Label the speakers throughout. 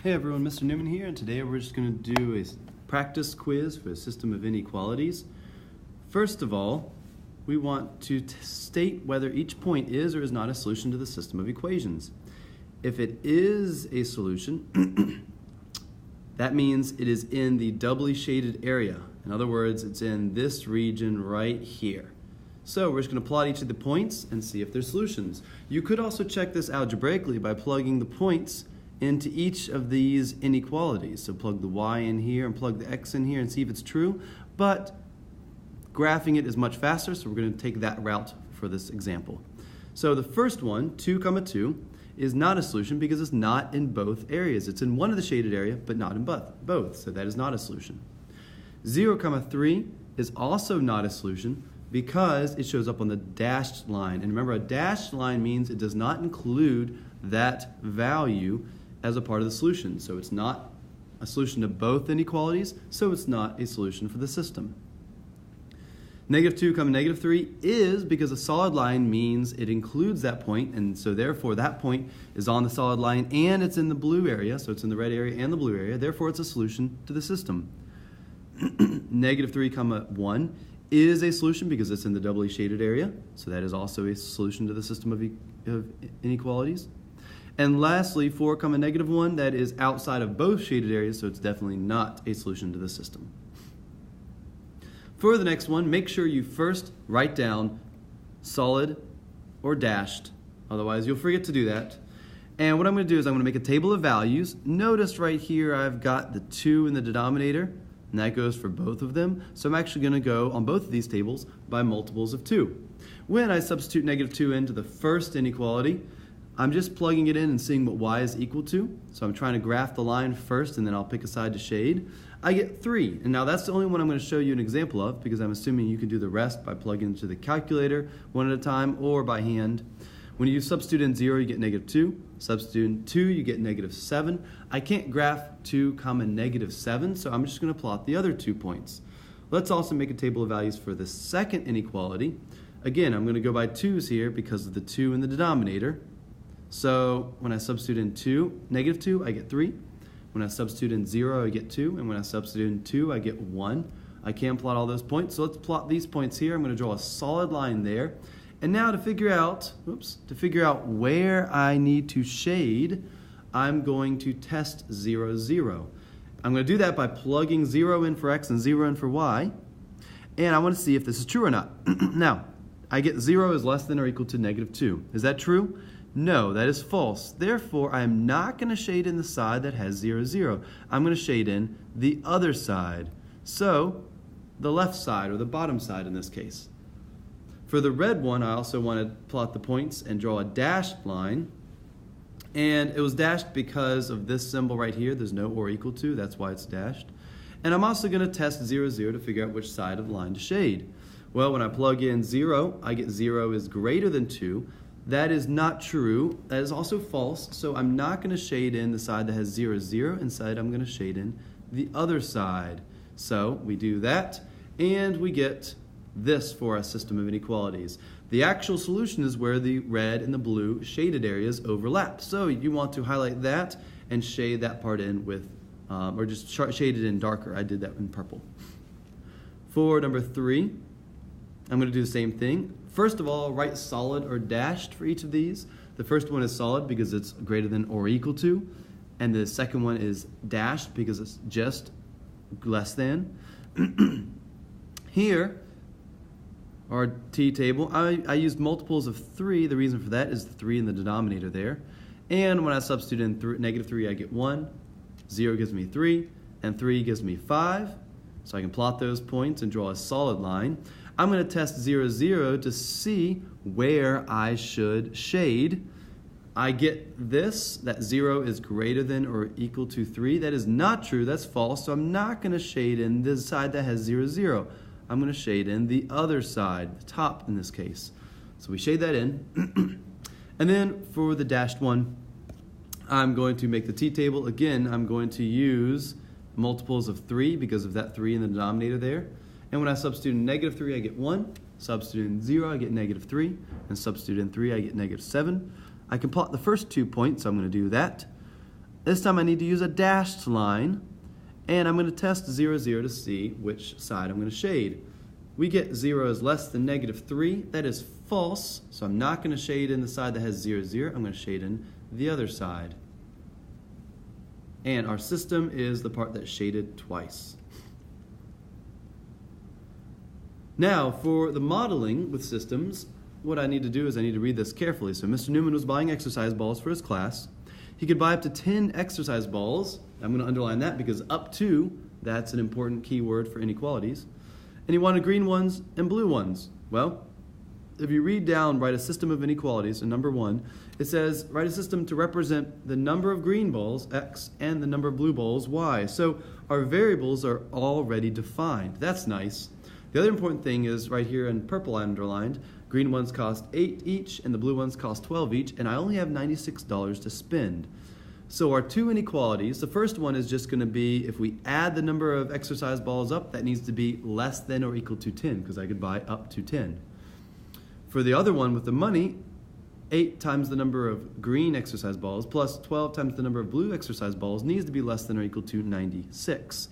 Speaker 1: Hey everyone, Mr. Newman here, and today we're just going to do a practice quiz for a system of inequalities. First of all, we want to state whether each point is or is not a solution to the system of equations. If it is a solution, that means it is in the doubly shaded area. In other words, it's in this region right here. So we're just going to plot each of the points and see if they're solutions. You could also check this algebraically by plugging the points into each of these inequalities. So plug the y in here and plug the x in here and see if it's true. But graphing it is much faster, so we're going to take that route for this example. So the first one, 2, 2, is not a solution because it's not in both areas. It's in one of the shaded area, but not in both. So that is not a solution. 0, 3 is also not a solution because it shows up on the dashed line. And remember, a dashed line means it does not include that value as a part of the solution. So it's not a solution to both inequalities, so it's not a solution for the system. -2, 3 is because a solid line means it includes that point, and so therefore that point is on the solid line and it's in the blue area, so it's in the red area and the blue area, therefore it's a solution to the system. -3, 1 is a solution because it's in the doubly shaded area, so that is also a solution to the system of inequalities. And lastly, 4, 1, that is outside of both shaded areas, so it's definitely not a solution to the system. For the next one, make sure you first write down solid or dashed, otherwise you'll forget to do that. And what I'm going to do is I'm going to make a table of values. Notice right here I've got the 2 in the denominator, and that goes for both of them. So I'm actually going to go on both of these tables by multiples of 2. When I substitute -2 into the first inequality, I'm just plugging it in and seeing what y is equal to. So I'm trying to graph the line first, and then I'll pick a side to shade. I get 3. And now that's the only one I'm going to show you an example of, because I'm assuming you can do the rest by plugging into the calculator one at a time or by hand. When you substitute in 0, you get -2. Substitute in 2, you get -7. I can't graph 2, -7, so I'm just going to plot the other 2 points. Let's also make a table of values for the second inequality. Again, I'm going to go by 2's here because of the 2 in the denominator. So when I substitute in -2, I get 3. When I substitute in 0, I get 2. And when I substitute in 2, I get 1. I can plot all those points. So let's plot these points here. I'm going to draw a solid line there. And now to figure out where I need to shade, I'm going to test 0, 0. I'm going to do that by plugging 0 in for x and 0 in for y. And I want to see if this is true or not. Now, I get 0 is less than or equal to -2. Is that true? No, that is false. Therefore, I am not going to shade in the side that has 0, 0. I'm going to shade in the other side. So, the left side, or the bottom side in this case. For the red one, I also want to plot the points and draw a dashed line. And it was dashed because of this symbol right here. There's no or equal to, that's why it's dashed. And I'm also going to test 0, 0 to figure out which side of the line to shade. Well, when I plug in 0, I get 0 is greater than 2. That is not true. That is also false. So I'm not going to shade in the side that has 0, 0. Instead, I'm going to shade in the other side. So we do that, and we get this for our system of inequalities. The actual solution is where the red and the blue shaded areas overlap. So you want to highlight that and shade that part in with, or just shade it in darker. I did that in purple. For number 3, I'm going to do the same thing. First of all, write solid or dashed for each of these. The first one is solid because it's greater than or equal to, and the second one is dashed because it's just less than. Here, our T table, I used multiples of 3. The reason for that is the 3 in the denominator there. And when I substitute in -3, I get 1. 0 gives me 3, and 3 gives me 5. So I can plot those points and draw a solid line. I'm going to test 0, 0 to see where I should shade. I get this, that 0 is greater than or equal to 3. That is not true, that's false, so I'm not going to shade in this side that has 0, 0. I'm going to shade in the other side, the top in this case. So we shade that in. And then for the dashed one, I'm going to make the t-table. Again, I'm going to use multiples of 3 because of that 3 in the denominator there. And when I substitute in -3, I get 1. Substitute in 0, I get -3. And substitute in 3, I get -7. I can plot the first 2 points, so I'm going to do that. This time I need to use a dashed line, and I'm going to test 0, 0 to see which side I'm going to shade. We get 0 is less than -3. That is false, so I'm not going to shade in the side that has 0, 0. I'm going to shade in the other side. And our system is the part that's shaded twice. Now, for the modeling with systems, what I need to do is I need to read this carefully. So Mr. Newman was buying exercise balls for his class. He could buy up to 10 exercise balls. I'm going to underline that because up to, that's an important keyword for inequalities. And he wanted green ones and blue ones. Well, if you read down, write a system of inequalities, and number 1, it says, write a system to represent the number of green balls, x, and the number of blue balls, y. So our variables are already defined. That's nice. The other important thing is right here in purple underlined, green ones cost 8 each, and the blue ones cost 12 each, and I only have $96 to spend. So our two inequalities, the first one is just going to be, if we add the number of exercise balls up, that needs to be less than or equal to 10, because I could buy up to 10. For the other one with the money, 8 times the number of green exercise balls plus 12 times the number of blue exercise balls needs to be less than or equal to 96.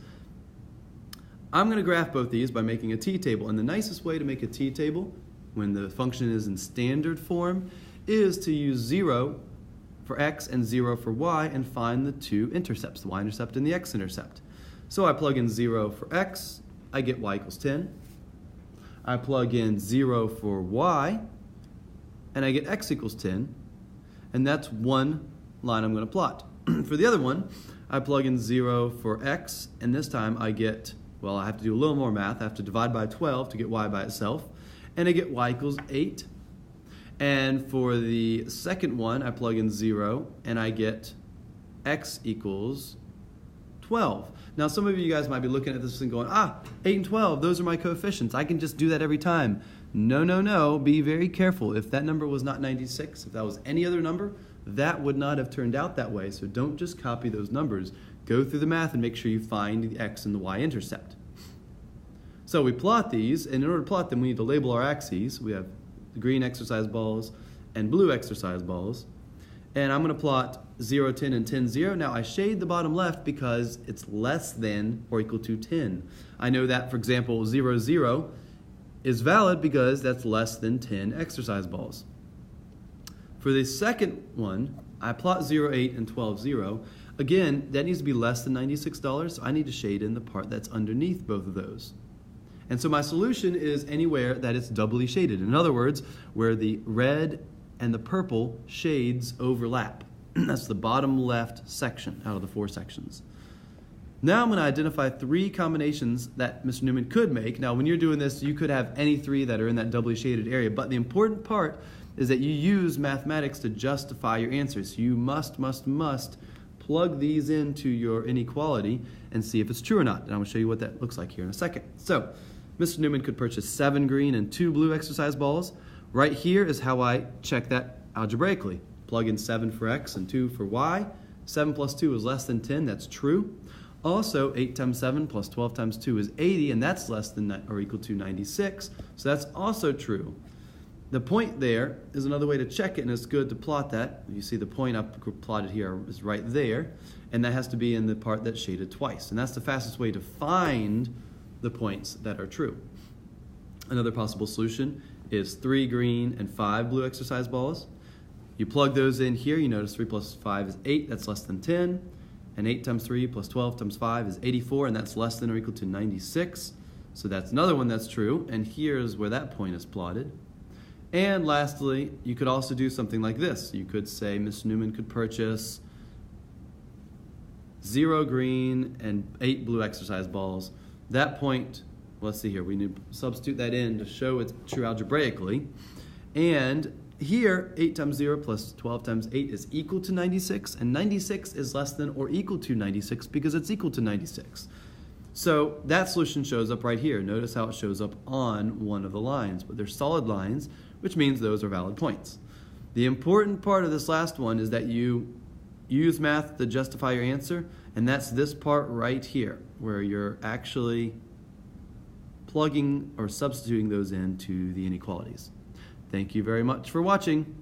Speaker 1: I'm going to graph both these by making a t-table, and the nicest way to make a t-table when the function is in standard form is to use 0 for x and 0 for y and find the two intercepts, the y-intercept and the x-intercept. So I plug in 0 for x, I get y equals 10. I plug in 0 for y, and I get x equals 10. And that's one line I'm going to plot. For the other one, I plug in 0 for x, and this time I get, well, I have to do a little more math. I have to divide by 12 to get y by itself, and I get y equals 8. And for the second one, I plug in 0, and I get x equals 12. Now, some of you guys might be looking at this and going, 8 and 12, those are my coefficients. I can just do that every time. No, no, no. Be very careful. If that number was not 96, if that was any other number, that would not have turned out that way. So don't just copy those numbers. Go through the math and make sure you find the x and the y-intercept. So we plot these, and in order to plot them, we need to label our axes. We have the green exercise balls and blue exercise balls. And I'm going to plot 0, 10, and 10, 0. Now, I shade the bottom left because it's less than or equal to 10. I know that, for example, 0, 0 is valid because that's less than 10 exercise balls. For the second one, I plot 0, 8, and 12, 0. Again, that needs to be less than $96, so I need to shade in the part that's underneath both of those. And so my solution is anywhere that it's doubly shaded. In other words, where the red and the purple shades overlap. That's the bottom left section out of the 4 sections. Now I'm going to identify 3 combinations that Mr. Newman could make. Now when you're doing this, you could have any 3 that are in that doubly shaded area, but the important part is that you use mathematics to justify your answers. You must plug these into your inequality and see if it's true or not. And I'm going to show you what that looks like here in a second. So Mr. Newman could purchase 7 green and 2 blue exercise balls. Right here is how I check that algebraically. Plug in 7 for x and 2 for y. 7 plus 2 is less than 10. That's true. Also, 8 times 7 plus 12 times 2 is 80, and that's less than or equal to 96. So that's also true. The point there is another way to check it, and it's good to plot that. You see the point up plotted here is right there, and that has to be in the part that's shaded twice. And that's the fastest way to find the points that are true. Another possible solution is 3 green and 5 blue exercise balls. You plug those in here, you notice 3 plus 5 is 8, that's less than 10. And 8 times 3 plus 12 times 5 is 84, and that's less than or equal to 96. So that's another one that's true, and here's where that point is plotted. And lastly, you could also do something like this. You could say Mr. Newman could purchase 0 green and 8 blue exercise balls. That point, let's see here, we need to substitute that in to show it's true algebraically. And here, 8 times 0 plus 12 times 8 is equal to 96, and 96 is less than or equal to 96 because it's equal to 96. So that solution shows up right here. Notice how it shows up on one of the lines, but they're solid lines, which means those are valid points. The important part of this last one is that you use math to justify your answer, and that's this part right here, where you're actually plugging or substituting those into the inequalities. Thank you very much for watching.